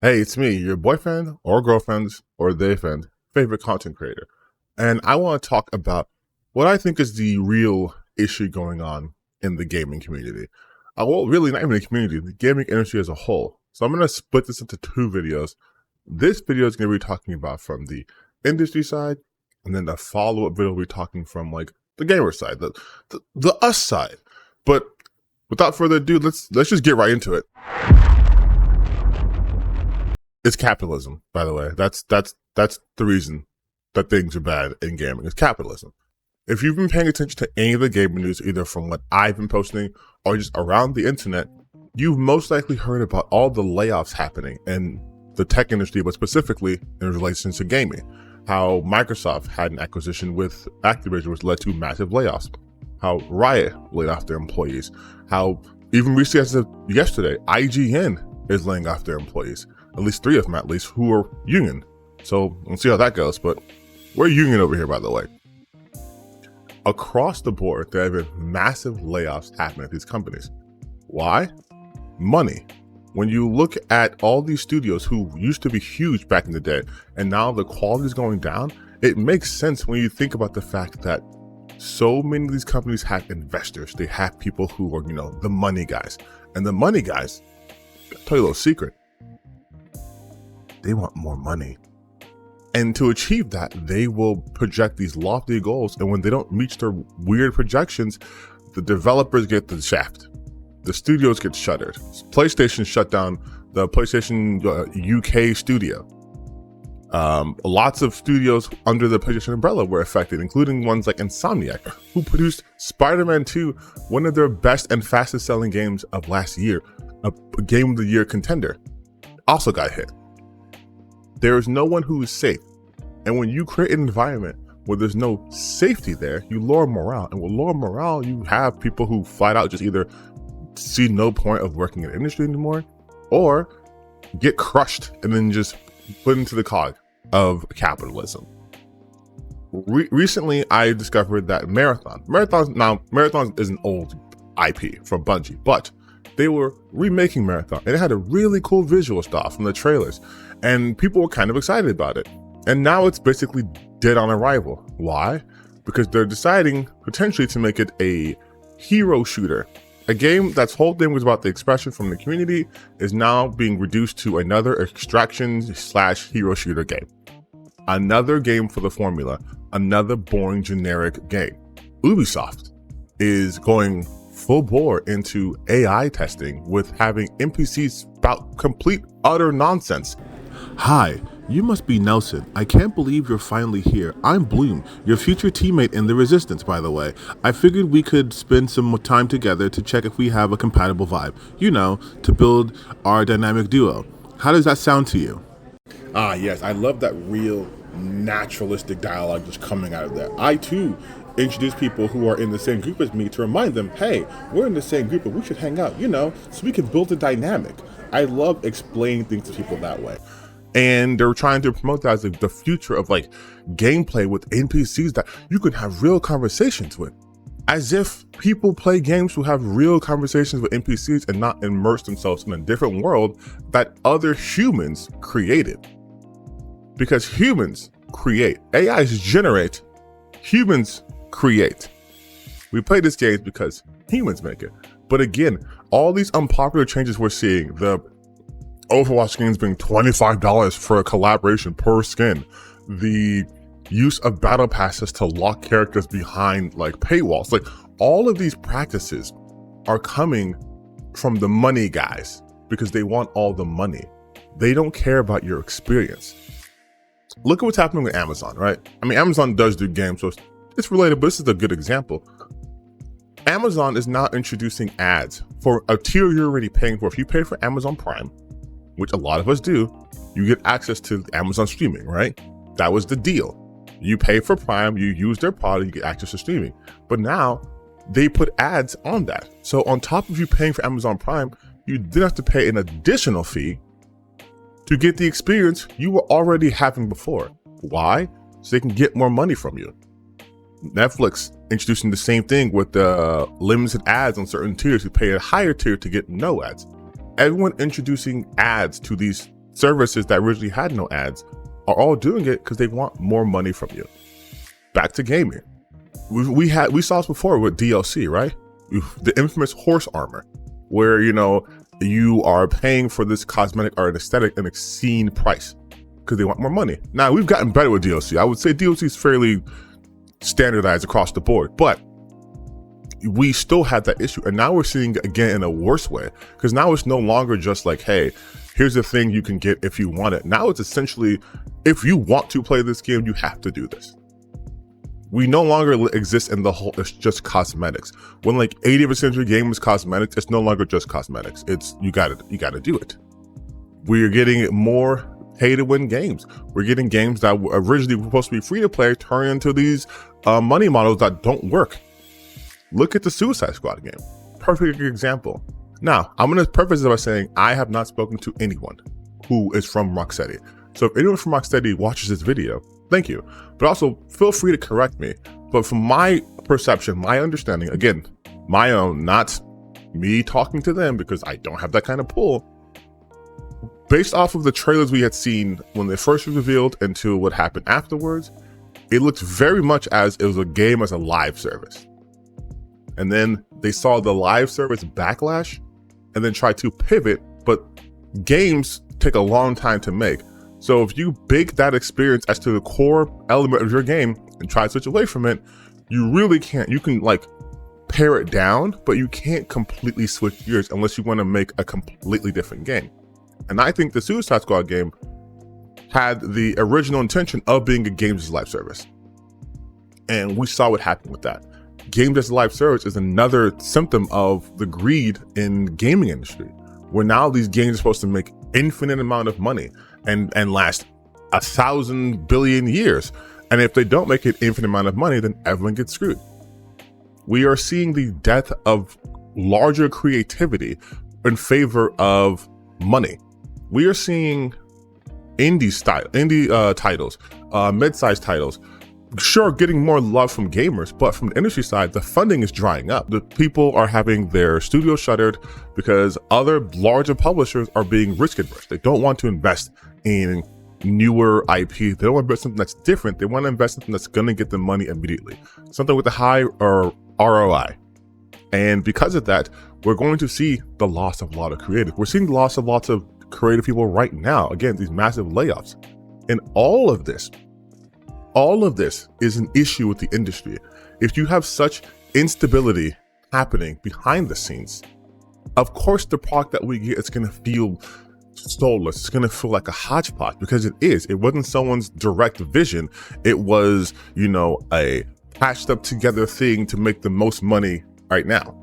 Hey, it's me, your boyfriend or girlfriend or their friend, favorite content creator. And I want to talk about what I think is the real issue going on in the gaming community. Well, really, not even the community, the gaming industry as a whole. So I'm going to split this into two videos. This video is going to be talking about from the industry side, and then the follow up video will be talking from like the gamer side, the us side. But without further ado, let's just get right into it. It's capitalism, by the way. That's the reason that things are bad in gaming. It's capitalism. If you've been paying attention to any of the gaming news, either from what I've been posting or just around the internet, you've most likely heard about all the layoffs happening in the tech industry, but specifically in relation to gaming. How Microsoft had an acquisition with Activision, which led to massive layoffs. How Riot laid off their employees. How even recently as of yesterday, IGN is laying off their employees. At least three of them, at least, who are union. So we'll see how that goes. But we're union over here, by the way. Across the board, there have been massive layoffs happening at these companies. Why? Money. When you look at all these studios who used to be huge back in the day, and now the quality is going down, it makes sense when you think about the fact that so many of these companies have investors. They have people who are, the money guys. And the money guys, I'll tell you a little secret, they want more money. And to achieve that, they will project these lofty goals. And when they don't reach their weird projections, the developers get the shaft. The studios get shuttered. PlayStation shut down the PlayStation UK studio. Lots of studios under the PlayStation umbrella were affected, including ones like Insomniac, who produced Spider-Man 2, one of their best and fastest selling games of last year, a Game of the Year contender, also got hit. There is no one who is safe. And when you create an environment where there's no safety there, you lower morale. And with lower morale, you have people who flat out just either see no point of working in the industry anymore or get crushed and then just put into the cog of capitalism. Recently, I discovered that Marathon is an old IP from Bungie, but they were remaking Marathon and it had a really cool visual style from the trailers. And people were kind of excited about it. And now it's basically dead on arrival. Why? Because they're deciding potentially to make it a hero shooter. A game that's whole thing was about the expression from the community is now being reduced to another extraction/hero shooter game. Another game for the formula, another boring generic game. Ubisoft is going full bore into AI testing with having NPCs spout complete utter nonsense. Hi, you must be Nelson. I can't believe you're finally here. I'm Bloom, your future teammate in the Resistance, by the way. I figured we could spend some more time together to check if we have a compatible vibe. To build our dynamic duo. How does that sound to you? Ah, yes, I love that real naturalistic dialogue just coming out of there. I too introduce people who are in the same group as me to remind them, hey, we're in the same group and we should hang out, so we can build a dynamic. I love explaining things to people that way. And they're trying to promote that as the future of like gameplay with NPCs that you can have real conversations with. As if people play games who have real conversations with NPCs and not immerse themselves in a different world that other humans created. Because humans create. AIs generate. Humans create. We play these games because humans make it. But again, all these unpopular changes we're seeing, the Overwatch skins being $25 for a collaboration per skin, the use of battle passes to lock characters behind like paywalls, like all of these practices are coming from the money guys because they want all the money. They don't care about your experience. Look at what's happening with Amazon, right? I mean, Amazon does do games, so it's related, but this is a good example. Amazon is now introducing ads for a tier you're already paying for. If you pay for Amazon Prime, which a lot of us do, you get access to Amazon streaming, right? That was the deal. You pay for Prime, you use their product, you get access to streaming. But now they put ads on that. So on top of you paying for Amazon Prime, you then have to pay an additional fee to get the experience you were already having before. Why? So they can get more money from you. Netflix introducing the same thing with the limited ads on certain tiers. You pay a higher tier to get no ads. Everyone introducing ads to these services that originally had no ads are all doing it because they want more money from you. Back to gaming. We saw this before with DLC, right? The infamous horse armor, where you are paying for this cosmetic or an aesthetic an obscene price because they want more money. Now we've gotten better with DLC. I would say DLC is fairly standardized across the board, but we still had that issue, and now we're seeing it again in a worse way, because now it's no longer just like, hey, here's the thing you can get if you want it. Now it's essentially, if you want to play this game, you have to do this. We no longer exist in the whole, it's just cosmetics. When like 80% of your game is cosmetics, it's no longer just cosmetics. It's, you gotta do it. We're getting more pay to win games. We're getting games that were originally supposed to be free to play turn into these money models that don't work. Look at the Suicide Squad game. Perfect example. Now, I'm going to preface it by saying I have not spoken to anyone who is from Rocksteady. So if anyone from Rocksteady watches this video, thank you. But also feel free to correct me. But from my perception, my understanding, again, my own, not me talking to them because I don't have that kind of pull. Based off of the trailers we had seen when they first were revealed into what happened afterwards, it looked very much as it was a game as a live service. And then they saw the live service backlash and then tried to pivot, but games take a long time to make. So if you bake that experience as to the core element of your game and try to switch away from it, you really can't. You can like pare it down, but you can't completely switch gears unless you want to make a completely different game. And I think the Suicide Squad game had the original intention of being a games as a live service. And we saw what happened with that. Games as a live service is another symptom of the greed in gaming industry, where now these games are supposed to make infinite amount of money and last 1,000 billion years. And if they don't make an infinite amount of money, then everyone gets screwed. We are seeing the death of larger creativity in favor of money. We are seeing indie titles, mid-sized titles, sure, getting more love from gamers, but from the industry side, the funding is drying up. The people are having their studios shuttered because other larger publishers are being risk adverse. They don't want to invest in newer IP. They don't want to invest in something that's different. They want to invest in something that's going to get them money immediately. Something with a high ROI. And because of that, we're going to see the loss of a lot of creative. We're seeing the loss of lots of creative people right now. Again, these massive layoffs. And all of this is an issue with the industry. If you have such instability happening behind the scenes, of course the product that we get is going to feel soulless. It's going to feel like a hodgepodge, because it is. It wasn't someone's direct vision. It was, a patched up together thing to make the most money right now.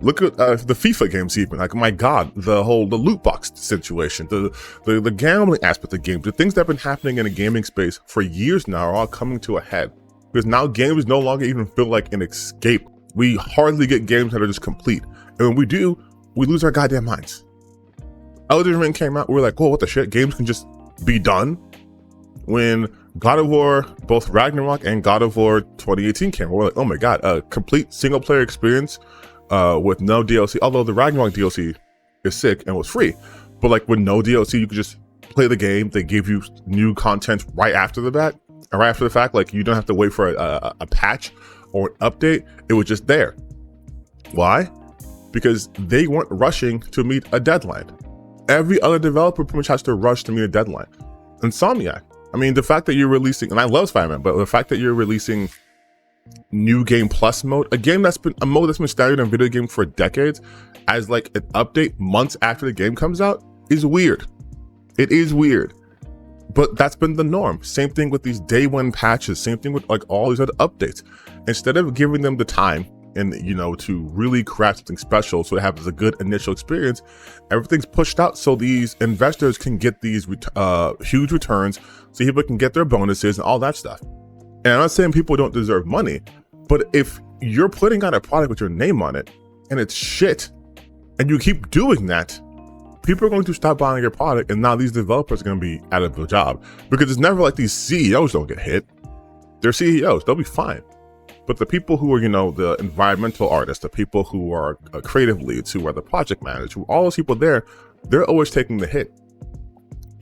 Look at the FIFA games even. Like, my God, the loot box situation, the gambling aspect of games, the things that have been happening in the gaming space for years now are all coming to a head. Because now games no longer even feel like an escape. We hardly get games that are just complete. And when we do, we lose our goddamn minds. Elden Ring came out, we were like, whoa, what the shit? Games can just be done? When God of War, both Ragnarok and God of War 2018 came, we're like, oh my God, a complete single player experience with no DLC, although the Ragnarok DLC is sick and was free. But like with no DLC, you could just play the game. They give you new content right after the fact. Like, you don't have to wait for a patch or an update. It was just there. Why? Because they weren't rushing to meet a deadline. Every other developer pretty much has to rush to meet a deadline. Insomniac. I mean, the fact that you're releasing, and I love Spider-Man, but the fact that you're releasing New Game Plus mode, a mode that's been standard in video games for decades, as like an update months after the game comes out, is weird. It is weird, but that's been the norm. Same thing with these day one patches. Same thing with like all these other updates. Instead of giving them the time and to really craft something special so it has a good initial experience, everything's pushed out so these investors can get these huge returns, so people can get their bonuses and all that stuff. And I'm not saying people don't deserve money, but if you're putting out a product with your name on it and it's shit, and you keep doing that, people are going to stop buying your product, and now these developers are going to be out of a job. Because it's never like these CEOs don't get hit. They're CEOs, they'll be fine. But the people who are, the environmental artists, the people who are creative leads, who are the project managers, all those people there, they're always taking the hit.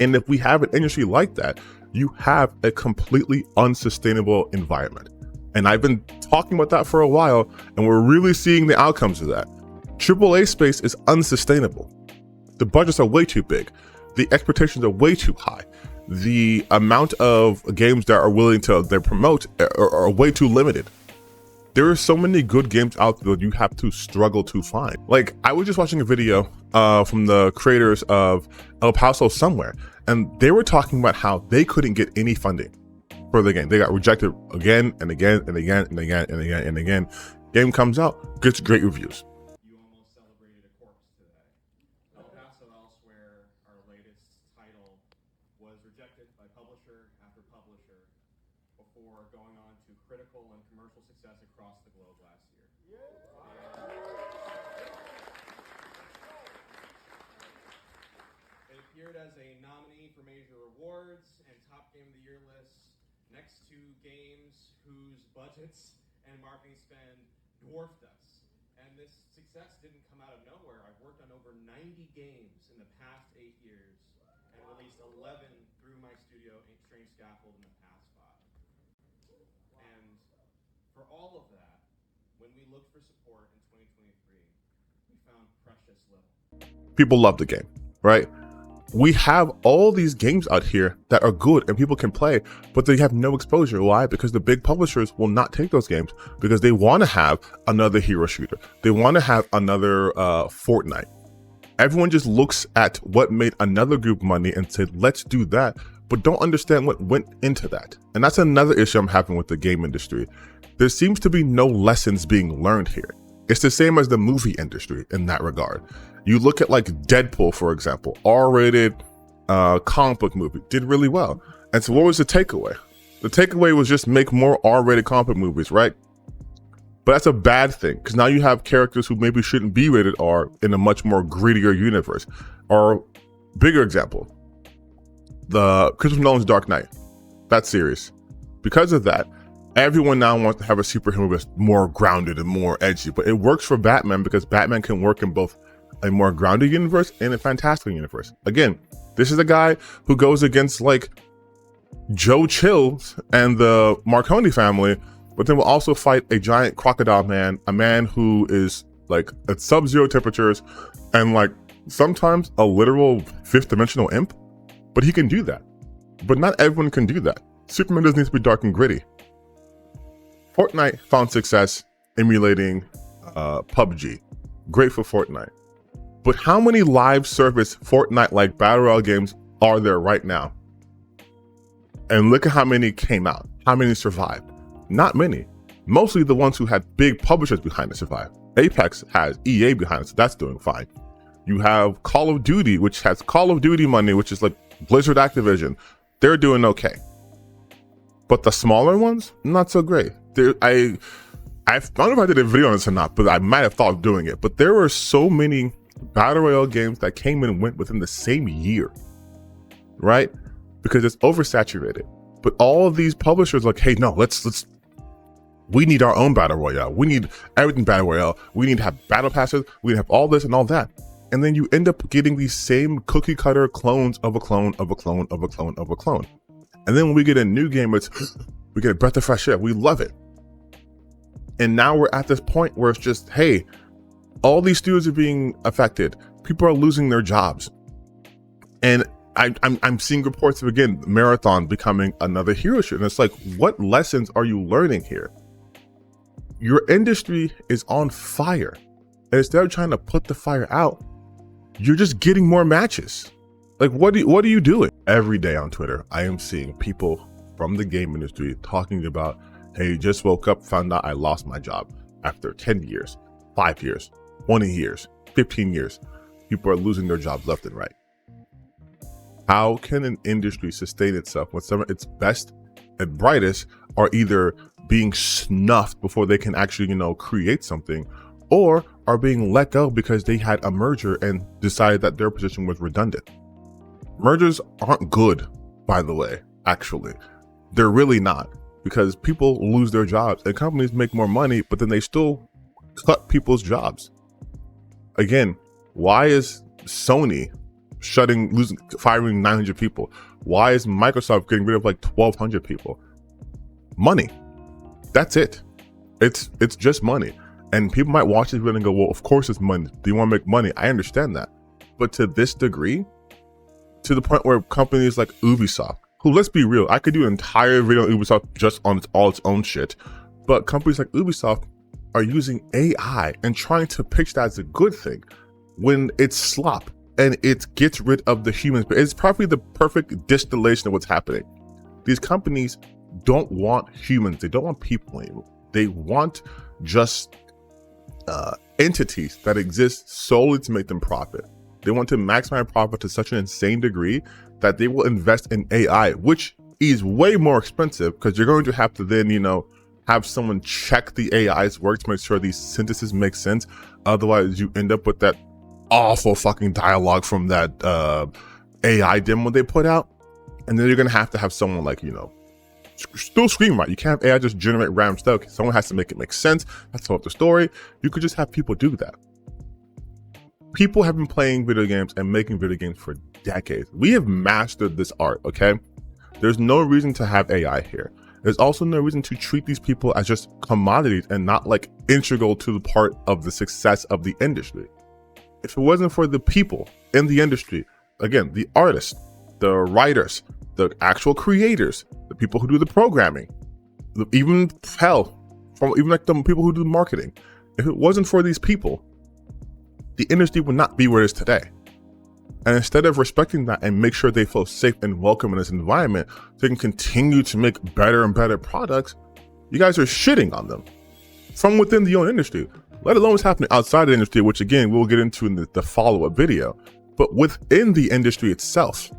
And if we have an industry like that, you have a completely unsustainable environment. And I've been talking about that for a while, and we're really seeing the outcomes of that. AAA space is unsustainable. The budgets are way too big. The expectations are way too high. The amount of games that are willing to promote are way too limited. There are so many good games out there that you have to struggle to find. Like, I was just watching a video from the creators of El Paso Somewhere, and they were talking about how they couldn't get any funding for the game. They got rejected again and again and again and again and again and again. Game comes out, gets great reviews. You almost celebrated a corpse today. El Paso Elsewhere, our latest title, was rejected by publisher after publisher before going on to critical and commercial success across the globe last year. It appeared as a nominee for major awards and top game of the year lists next to games whose budgets and marketing spend dwarfed us. And this success didn't come out of nowhere. I've worked on over 90 games in the past 8 years and released 11 through my studio, Strange Scaffold, in the past 5. And for all of that, when we looked for support in 2023, we found precious little. People love the game, right? We have all these games out here that are good and people can play, but they have no exposure. Why? Because the big publishers will not take those games because they want to have another hero shooter. They want to have another Fortnite. Everyone just looks at what made another group money and said, let's do that, but don't understand what went into that. And that's another issue I'm having with the game industry. There seems to be no lessons being learned here. It's the same as the movie industry in that regard. You look at like Deadpool, for example, R-rated comic book movie, did really well. And so what was the takeaway? The takeaway was just make more R-rated comic book movies, right? But that's a bad thing because now you have characters who maybe shouldn't be rated R in a much more grittier universe. Or bigger example, the Christopher Nolan's Dark Knight, that series. Because of that, everyone now wants to have a superhero that's more grounded and more edgy, but it works for Batman because Batman can work in both a more grounded universe and a fantastical universe. Again, this is a guy who goes against like Joe Chills and the Marconi family, but then will also fight a giant crocodile man, a man who is like at sub-zero temperatures and like sometimes a literal fifth dimensional imp, but he can do that. But not everyone can do that. Superman doesn't need to be dark and gritty. Fortnite found success emulating PUBG. Great for Fortnite. But how many live service Fortnite-like Battle Royale games are there right now? And look at how many came out. How many survived? Not many. Mostly the ones who had big publishers behind it survived. Apex has EA behind it, so that's doing fine. You have Call of Duty, which has Call of Duty money, which is like Blizzard Activision. They're doing okay. But the smaller ones, not so great. I don't know if I did a video on this or not, but I might have thought of doing it. But there were so many Battle Royale games that came and went within the same year, right? Because it's oversaturated. But all of these publishers are like, hey, no, we need our own Battle Royale. We need everything Battle Royale. We need to have battle passes. We need to have all this and all that. And then you end up getting these same cookie cutter clones of a clone of a clone of a clone of a clone. And then when we get a new game, we get a breath of fresh air. We love it. And now we're at this point where it's just, hey, all these studios are being affected. People are losing their jobs. And I'm seeing reports of, again, Marathon becoming another hero shooter. And it's like, what lessons are you learning here? Your industry is on fire. And instead of trying to put the fire out, you're just getting more matches. Like, what are you doing? Every day on Twitter, I am seeing people from the game industry talking about, hey, just woke up, found out I lost my job after 10 years, 5 years, 20 years, 15 years. People are losing their jobs left and right. How can an industry sustain itself when some of its best and brightest are either being snuffed before they can actually, create something, or are being let go because they had a merger and decided that their position was redundant? Mergers aren't good, by the way, actually. They're really not, because people lose their jobs and companies make more money, but then they still cut people's jobs. Again, why is Sony firing 900 people? Why is Microsoft getting rid of like 1,200 people? Money. That's it. It's just money. And people might watch this video and go, well, of course it's money. Do you want to make money? I understand that. But to this degree, to the point where companies like Ubisoft, who, let's be real, I could do an entire video on Ubisoft just on its own shit. But companies like Ubisoft are using AI and trying to pitch that as a good thing when it's slop and it gets rid of the humans. But it's probably the perfect distillation of what's happening. These companies don't want humans. They don't want people anymore. They want just entities that exist solely to make them profit. They want to maximize profit to such an insane degree that they will invest in AI, which is way more expensive because you're going to have to then, have someone check the AI's work to make sure these syntheses make sense. Otherwise, you end up with that awful fucking dialogue from that AI demo they put out. And then you're going to have someone like, still screenwrite. You can't have AI just generate random stuff. Someone has to make it make sense. That's all the story. You could just have people do that. People have been playing video games and making video games for decades. We have mastered this art, okay? There's no reason to have AI here. There's also no reason to treat these people as just commodities and not like integral to the part of the success of the industry. If it wasn't for the people in the industry, again, the artists, the writers, the actual creators, the people who do the programming, even like the people who do the marketing. If it wasn't for these people, the industry would not be where it is today. And instead of respecting that and make sure they feel safe and welcome in this environment, so they can continue to make better and better products, you guys are shitting on them from within the own industry, let alone what's happening outside the industry, which again, we'll get into in the follow-up video. But within the industry itself,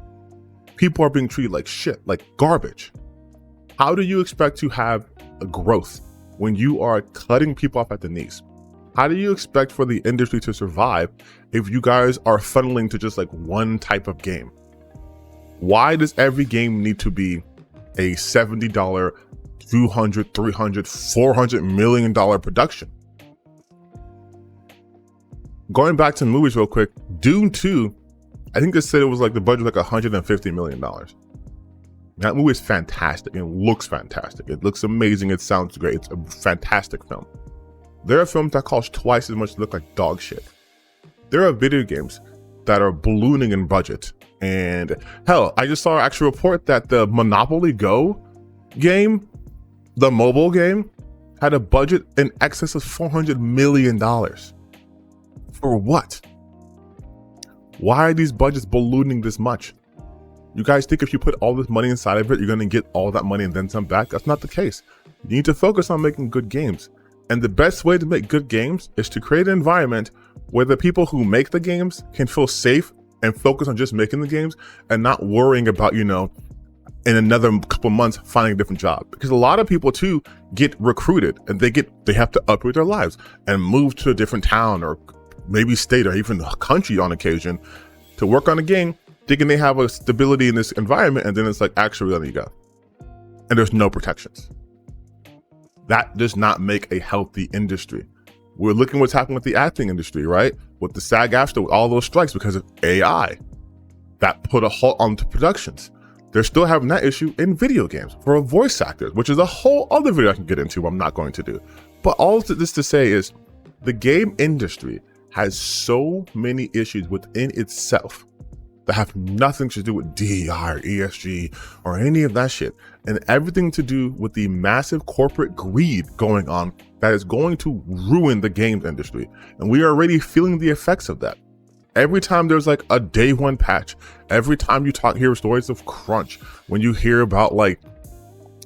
people are being treated like shit, like garbage. How do you expect to have a growth when you are cutting people off at the knees? How do you expect for the industry to survive if you guys are funneling to just like one type of game? Why does every game need to be a $70, $200, $300, $400 million production? Going back to the movies real quick, Dune 2, I think they said it was like the budget was like $150 million. That movie is fantastic. It looks fantastic. It looks amazing. It sounds great. It's a fantastic film. There are films that cost twice as much to look like dog shit. There are video games that are ballooning in budget. And hell, I just saw an actual report that the Monopoly Go game, the mobile game, had a budget in excess of $400 million. For what? Why are these budgets ballooning this much? You guys think if you put all this money inside of it, you're going to get all that money and then some back? That's not the case. You need to focus on making good games. And the best way to make good games is to create an environment where the people who make the games can feel safe and focus on just making the games and not worrying about, in another couple months finding a different job. Because a lot of people too get recruited and they have to uproot their lives and move to a different town or maybe state or even a country on occasion to work on a game, thinking they have a stability in this environment, and then it's like, actually, there you go. And there's no protections. That does not make a healthy industry. We're looking what's happening with the acting industry, right? With the SAG-AFTRA, with all those strikes because of AI. That put a halt on the productions. They're still having that issue in video games for voice actors, which is a whole other video I can get into, I'm not going to do. But all of this to say is, the game industry has so many issues within itself that have nothing to do with DEI or ESG or any of that shit, and everything to do with the massive corporate greed going on that is going to ruin the games industry. And we are already feeling the effects of that. Every time there's like a day one patch, every time you hear stories of crunch, when you hear about like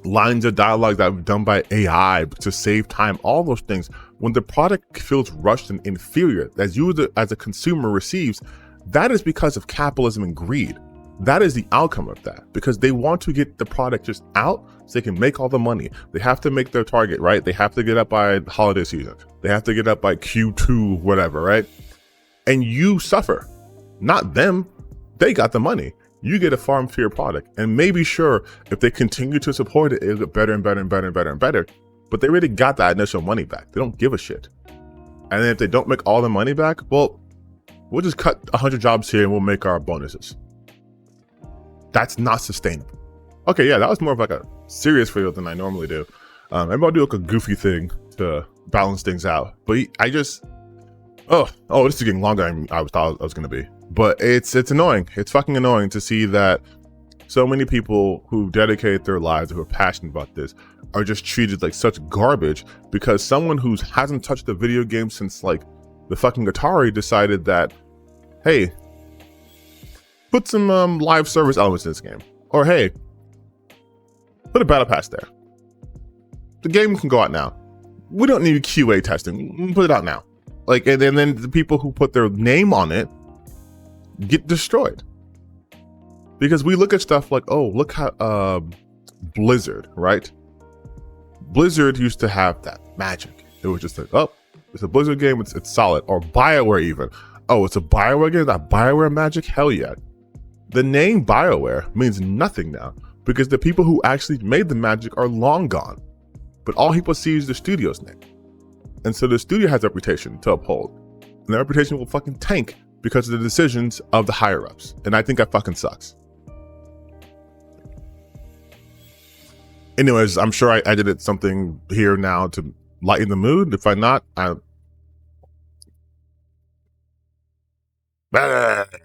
lines of dialogue that are done by AI to save time, all those things, when the product feels rushed and inferior as you as a consumer receives, that is because of capitalism and greed. That is the outcome of that, because they want to get the product just out so they can make all the money. They have to make their target, right? They have to get up by the holiday season. They have to get up by Q2, whatever, right? And you suffer, not them. They got the money. You get a far inferior product. And maybe sure, if they continue to support it, it'll get better and better and better and better and better. But they already got that initial money back. They don't give a shit. And then if they don't make all the money back, well, we'll just cut 100 jobs here and we'll make our bonuses. That's not sustainable. Okay, yeah, that was more of like a serious video than I normally do. Maybe I'll do like a goofy thing to balance things out. But I just, oh, this is getting longer than I thought I was gonna be. But it's annoying. It's fucking annoying to see that so many people who dedicate their lives, who are passionate about this, are just treated like such garbage because someone who hasn't touched a video game since like the fucking Atari decided that, hey, put some live service elements in this game. Or hey, put a battle pass there. The game can go out now. We don't need QA testing. We can put it out now. Like, and then the people who put their name on it get destroyed. Because we look at stuff like, oh, look how Blizzard, right? Blizzard used to have that magic. It was just like, oh, it's a Blizzard game, it's solid. Or BioWare even. Oh, it's a BioWare game, that BioWare magic? Hell yeah. The name BioWare means nothing now because the people who actually made the magic are long gone. But all people see is the studio's name. And so the studio has a reputation to uphold. And their reputation will fucking tank because of the decisions of the higher ups. And I think that fucking sucks. Anyways, I'm sure I edited something here now to lighten the mood. If I'm not,